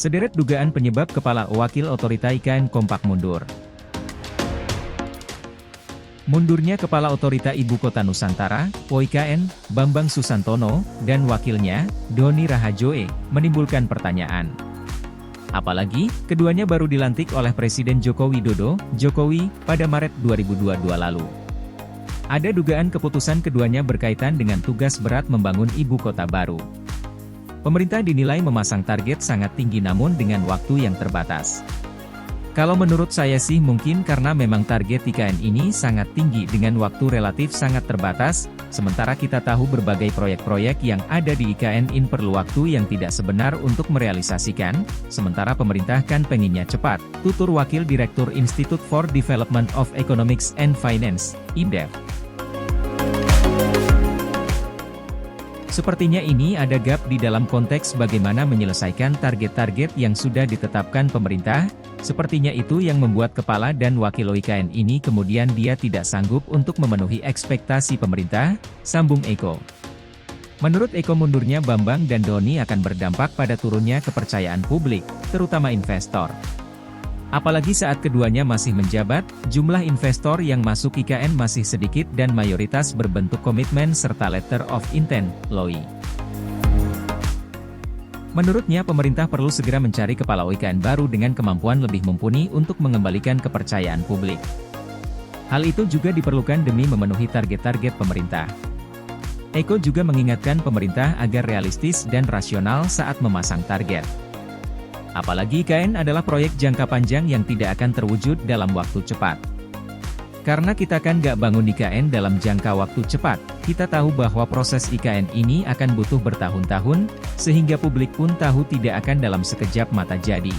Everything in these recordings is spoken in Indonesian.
Sederet dugaan penyebab Kepala Wakil Otorita IKN kompak mundur. Mundurnya Kepala Otorita Ibu Kota Nusantara, OIKN, Bambang Susantono, dan wakilnya, Doni Rahajoe, menimbulkan pertanyaan. Apalagi, keduanya baru dilantik oleh Presiden Joko Widodo, Jokowi, pada Maret 2022 lalu. Ada dugaan keputusan keduanya berkaitan dengan tugas berat membangun ibu kota baru. Pemerintah dinilai memasang target sangat tinggi namun dengan waktu yang terbatas. Kalau menurut saya sih mungkin karena memang target IKN ini sangat tinggi dengan waktu relatif sangat terbatas, sementara kita tahu berbagai proyek-proyek yang ada di IKN ini perlu waktu yang tidak sebenar untuk merealisasikan, sementara pemerintah kan pengennya cepat, tutur Wakil Direktur Institute for Development of Economics and Finance, INDEF. Sepertinya ini ada gap di dalam konteks bagaimana menyelesaikan target-target yang sudah ditetapkan pemerintah, sepertinya itu yang membuat Kepala dan Wakil OIKN ini kemudian dia tidak sanggup untuk memenuhi ekspektasi pemerintah, sambung Eko. Menurut Eko mundurnya Bambang dan Doni akan berdampak pada turunnya kepercayaan publik, terutama investor. Apalagi saat keduanya masih menjabat, jumlah investor yang masuk IKN masih sedikit dan mayoritas berbentuk komitmen serta letter of intent, LOI. Menurutnya pemerintah perlu segera mencari kepala OIKN baru dengan kemampuan lebih mumpuni untuk mengembalikan kepercayaan publik. Hal itu juga diperlukan demi memenuhi target-target pemerintah. Eko juga mengingatkan pemerintah agar realistis dan rasional saat memasang target. Apalagi IKN adalah proyek jangka panjang yang tidak akan terwujud dalam waktu cepat. Karena kita kan nggak bangun IKN dalam jangka waktu cepat, kita tahu bahwa proses IKN ini akan butuh bertahun-tahun, sehingga publik pun tahu tidak akan dalam sekejap mata jadi.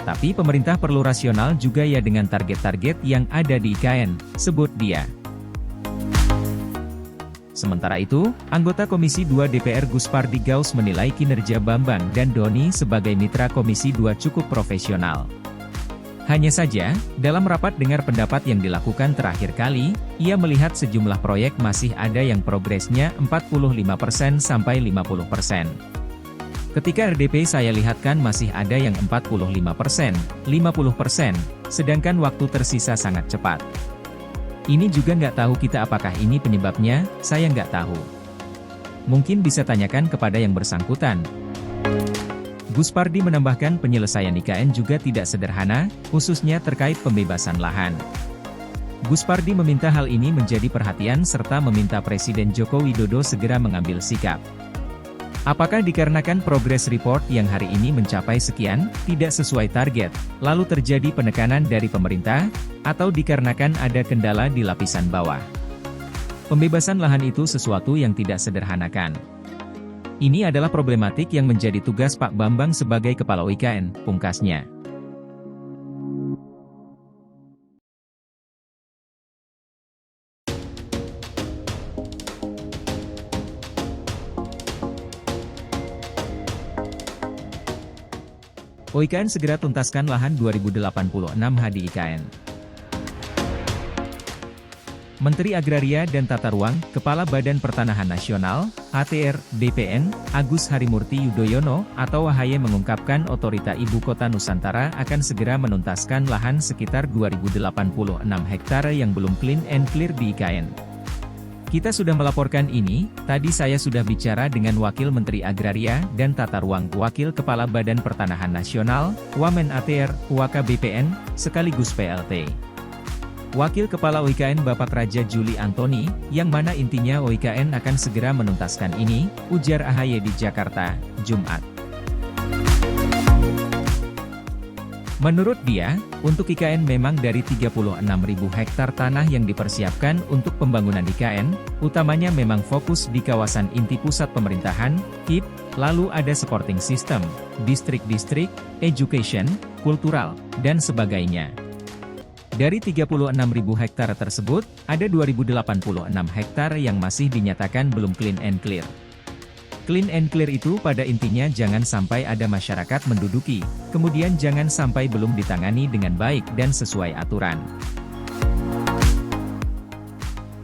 Tapi pemerintah perlu rasional juga ya dengan target-target yang ada di IKN, sebut dia. Sementara itu, anggota Komisi 2 DPR Guspardi Gaus menilai kinerja Bambang dan Doni sebagai mitra Komisi 2 cukup profesional. Hanya saja, dalam rapat dengar pendapat yang dilakukan terakhir kali, ia melihat sejumlah proyek masih ada yang progresnya 45% sampai 50%. Ketika RDP saya lihatkan masih ada yang 45%, 50%, sedangkan waktu tersisa sangat cepat. Ini juga nggak tahu kita apakah ini penyebabnya, saya nggak tahu. Mungkin bisa tanyakan kepada yang bersangkutan. Guspardi menambahkan penyelesaian IKN juga tidak sederhana, khususnya terkait pembebasan lahan. Guspardi meminta hal ini menjadi perhatian serta meminta Presiden Joko Widodo segera mengambil sikap. Apakah dikarenakan progress report yang hari ini mencapai sekian, tidak sesuai target, lalu terjadi penekanan dari pemerintah, atau dikarenakan ada kendala di lapisan bawah? Pembebasan lahan itu sesuatu yang tidak sederhanakan. Ini adalah problematik yang menjadi tugas Pak Bambang sebagai Kepala OIKN, pungkasnya. OIKN segera tuntaskan lahan 2086 ha di IKN. Menteri Agraria dan Tata Ruang, Kepala Badan Pertanahan Nasional, ATR, BPN, Agus Harimurti Yudhoyono, atau AHY mengungkapkan Otorita Ibu Kota Nusantara akan segera menuntaskan lahan sekitar 2086 hektare yang belum clean and clear di IKN. Kita sudah melaporkan ini, tadi saya sudah bicara dengan Wakil Menteri Agraria dan Tata Ruang, Wakil Kepala Badan Pertanahan Nasional, Wamen ATR, Waka BPN, sekaligus PLT. Wakil Kepala OIKN Bapak Raja Juli Antoni, yang mana intinya OIKN akan segera menuntaskan ini, ujar AHY di Jakarta, Jumat. Menurut dia, untuk IKN memang dari 36.000 hektar tanah yang dipersiapkan untuk pembangunan IKN, utamanya memang fokus di kawasan inti pusat pemerintahan, KIP, lalu ada supporting system, distrik-distrik, education, kultural, dan sebagainya. Dari 36.000 hektar tersebut, ada 2.086 hektar yang masih dinyatakan belum clean and clear. Clean and clear itu pada intinya jangan sampai ada masyarakat menduduki, kemudian jangan sampai belum ditangani dengan baik dan sesuai aturan.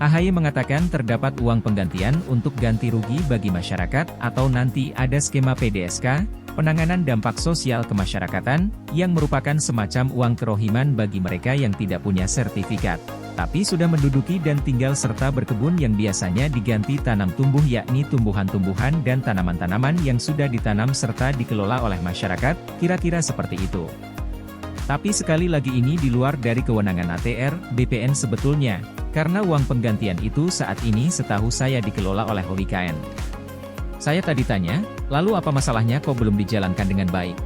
AHY mengatakan terdapat uang penggantian untuk ganti rugi bagi masyarakat atau nanti ada skema PDSK, penanganan dampak sosial kemasyarakatan, yang merupakan semacam uang kerohiman bagi mereka yang tidak punya sertifikat, tapi sudah menduduki dan tinggal serta berkebun yang biasanya diganti tanam tumbuh yakni tumbuhan-tumbuhan dan tanaman-tanaman yang sudah ditanam serta dikelola oleh masyarakat, kira-kira seperti itu. Tapi sekali lagi ini di luar dari kewenangan ATR, BPN sebetulnya, karena uang penggantian itu saat ini setahu saya dikelola oleh OIKN. Saya tadi tanya, lalu apa masalahnya kok belum dijalankan dengan baik?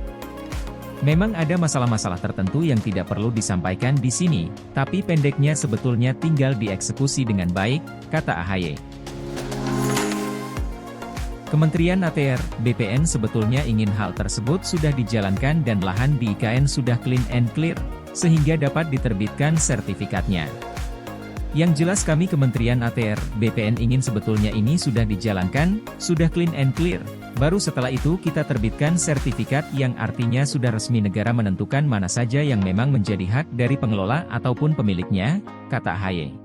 Memang ada masalah-masalah tertentu yang tidak perlu disampaikan di sini, tapi pendeknya sebetulnya tinggal dieksekusi dengan baik, kata AHY. Kementerian ATR, BPN sebetulnya ingin hal tersebut sudah dijalankan dan lahan di IKN sudah clean and clear, sehingga dapat diterbitkan sertifikatnya. Yang jelas kami Kementerian ATR, BPN ingin sebetulnya ini sudah dijalankan, sudah clean and clear, baru setelah itu kita terbitkan sertifikat yang artinya sudah resmi negara menentukan mana saja yang memang menjadi hak dari pengelola ataupun pemiliknya, kata AHY.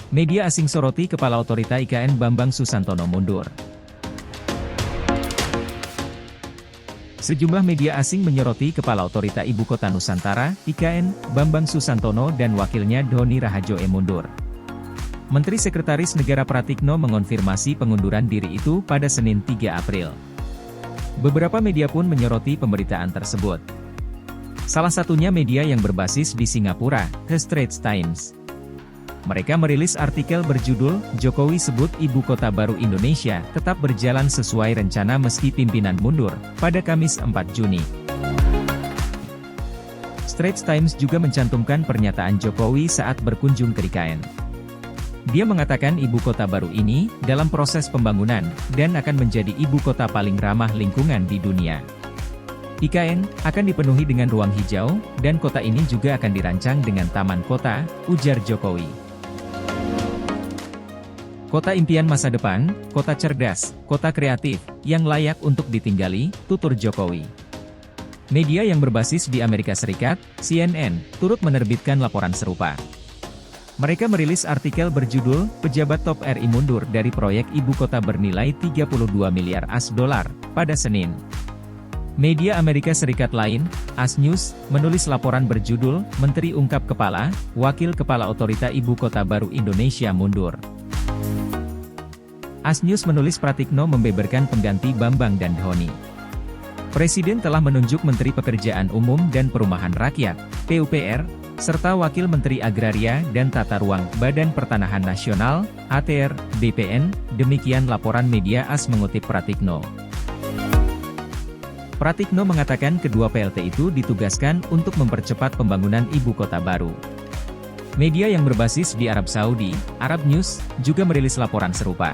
Media asing soroti Kepala Otorita IKN Bambang Susantono mundur. Sejumlah media asing menyoroti Kepala Otorita Ibu Kota Nusantara, IKN, Bambang Susantono dan wakilnya Doni Rahajoe mundur. Menteri Sekretaris Negara Pratikno mengonfirmasi pengunduran diri itu pada Senin 3 April. Beberapa media pun menyoroti pemberitaan tersebut. Salah satunya media yang berbasis di Singapura, The Straits Times. Mereka merilis artikel berjudul, Jokowi sebut Ibu Kota Baru Indonesia tetap berjalan sesuai rencana meski pimpinan mundur, pada Kamis 4 Juni. Straits Times juga mencantumkan pernyataan Jokowi saat berkunjung ke IKN. Dia mengatakan ibu kota baru ini, dalam proses pembangunan, dan akan menjadi ibu kota paling ramah lingkungan di dunia. IKN akan dipenuhi dengan ruang hijau, dan kota ini juga akan dirancang dengan taman kota, ujar Jokowi. Kota impian masa depan, kota cerdas, kota kreatif, yang layak untuk ditinggali, tutur Jokowi. Media yang berbasis di Amerika Serikat, CNN, turut menerbitkan laporan serupa. Mereka merilis artikel berjudul, Pejabat Top RI Mundur dari Proyek Ibu Kota bernilai 32 miliar AS dolar, pada Senin. Media Amerika Serikat lain, AS News, menulis laporan berjudul, Menteri Ungkap Kepala, Wakil Kepala Otorita Ibu Kota Baru Indonesia mundur. AS News menulis Pratikno membeberkan pengganti Bambang dan Doni. Presiden telah menunjuk Menteri Pekerjaan Umum dan Perumahan Rakyat, PUPR, serta Wakil Menteri Agraria dan Tata Ruang, Badan Pertanahan Nasional, ATR, BPN, demikian laporan media AS mengutip Pratikno. Pratikno mengatakan kedua PLT itu ditugaskan untuk mempercepat pembangunan ibu kota baru. Media yang berbasis di Arab Saudi, Arab News, juga merilis laporan serupa.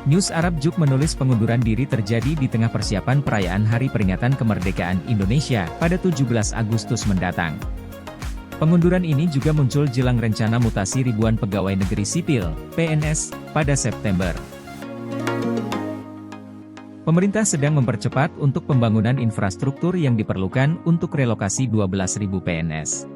News Arab Juk menulis pengunduran diri terjadi di tengah persiapan perayaan Hari Peringatan Kemerdekaan Indonesia pada 17 Agustus mendatang. Pengunduran ini juga muncul jelang rencana mutasi ribuan pegawai negeri sipil, PNS, pada September. Pemerintah sedang mempercepat untuk pembangunan infrastruktur yang diperlukan untuk relokasi 12.000 PNS.